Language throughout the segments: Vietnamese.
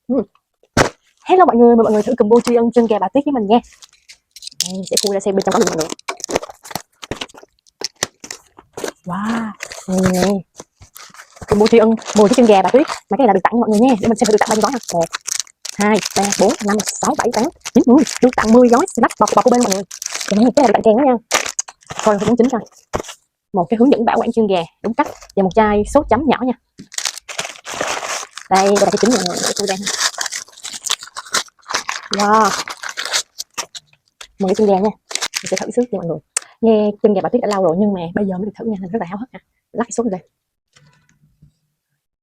Ừ. Hello mọi người, mời mọi người thử combo tri ân chân gà bà Tuyết với mình nha. Đây, sẽ khui ra xem bên trong có gì mọi người. Wow, này, combo tri ân 10 cái chân gà bà Tuyết, mà cái này là được tặng mọi người nha. Để mình xem thử được tặng bao nhiêu gói nè. 1, 2, 3, 4, 5, 6, 7, 8, 9, 10. Được tặng 10 gói snack bọc của bên mọi người. Đây, cái này được tặng kèm đó nha. Coi hướng chính coi. Một cái hướng dẫn bảo quản chân gà đúng cách và một chai sốt chấm nhỏ nha. Đây là cái chính mọi người, để khui ra. Wow, 10 cái chân gà nha. Mình sẽ thử sức cho mọi người. Nghe chân gà bà Tuyết đã lâu rồi nhưng mà bây giờ mới được thử nha, nên rất là háo hức nha. Lắc cái sốt lên đây.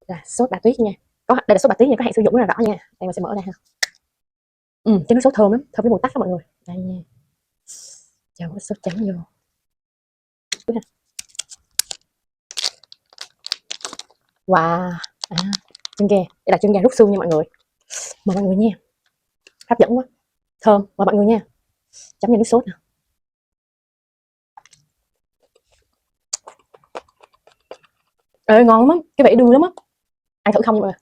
Là sốt bà Tuyết nha. Đây là sốt bà Tuyết nha, có hạn sử dụng rất là rõ nha. Đây mình sẽ mở ra ha. Cái nước sốt thơm lắm, thơm với mùi tắc đó mọi người. Đây nha. Cho cái sốt trắng vô. Wow, chân gà, đây là chân gà rút xương nha mọi người. Mời mọi người nha. Hấp dẫn quá, thơm, mời mọi người nha. Chấm vào nước sốt nè. Ê, ngon lắm, cái vị đương lắm á. Ăn thử không mọi người.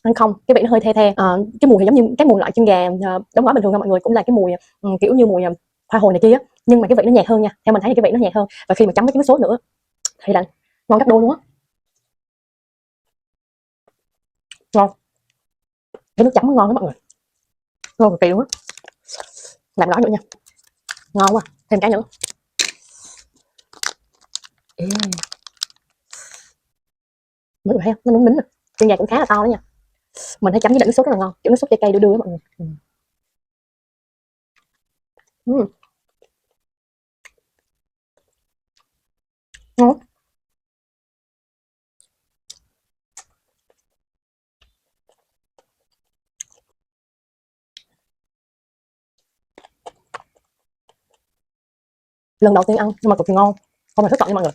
Ăn không, cái vị nó hơi the the. Cái mùi thì giống như cái mùi loại chân gà đóng gói bình thường thôi mọi người, cũng là cái mùi kiểu như mùi hoa hồi này kia á, nhưng mà cái vị nó nhạt hơn nha. Theo mình thấy thì cái vị nó nhạt hơn, và khi mà chấm với cái nước sốt nữa thì là ngon gấp đôi luôn á. Ngon, cái nước chấm nó ngon lắm mọi người, ngon cực kỳ luôn á. Làm gói nữa nha, ngon quá, thêm cái nữa. Mọi người thấy không, nó núng nính nè, chân gà cũng khá là to đó nha. Mình thấy chấm với nước sốt rất là ngon, kiểu nước sốt cay cay đưa đưa á mọi người. Ngon. Lần đầu tiên ăn nhưng mà cực kỳ ngon, không phải thất vọng nha mọi người.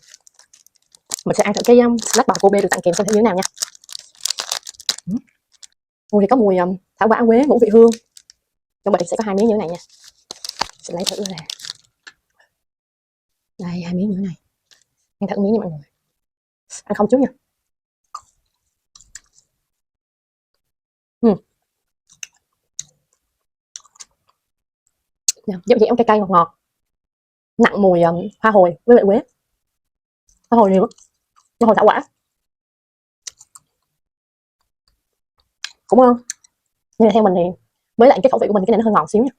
Mình sẽ ăn thử cái lát bò Kobe được tặng kèm xem thử như thế nào nha. Mùi thì có mùi thảo quả quế, ngũ vị hương. Trong bịch sẽ có 2 miếng như thế này nha. Sẽ lấy thử ra. Đây, 2 miếng như thế này. Ăn thử miếng nha mọi người. Ăn không trước nha. Dẻo dẻo cay cay ngọt ngọt. Nặng mùi hoa hồi với lại quế. Hoa hồi nhiều lắm. Hoa hồi thảo quả. Cũng ngon. Nhưng mà theo mình thì với lại cái khẩu vị của mình cái này nó hơi ngọt xíu nha.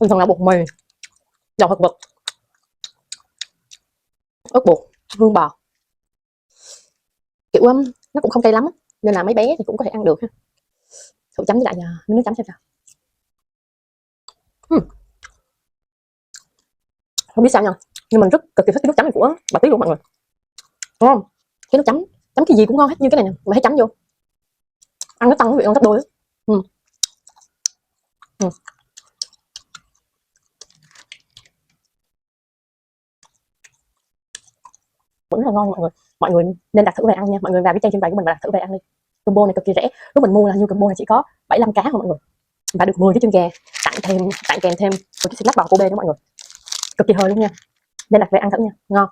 Thường là bột mì, dầu thực vật, ớt bột, hương bò. Kiểu nó cũng không cay lắm nên là mấy bé thì cũng có thể ăn được ha. Thử chấm với lại miếng nước chấm xem sao. Không biết sao nha, nhưng mình rất cực kỳ thích cái nước chấm này của bà Tuyết luôn mọi người. Đúng không? Cái nước chấm chấm cái gì cũng ngon hết, như cái này nè, mà hãy chấm vô ăn nó tăng cái vị ngon gấp đôi. Vẫn rất là ngon mọi người nên đặt thử về ăn nha. Mọi người vào cái trang trưng bày của mình và đặt thử về ăn đi. Combo này cực kỳ rẻ, lúc mình mua là như combo này chỉ có 75 cá thôi mọi người, và được 10 cái chân gà tặng kèm thêm một chiếc xịt lắc bò Kobe đó mọi người, cực kỳ hời luôn nha. Nên đặt về ăn thử nha, ngon.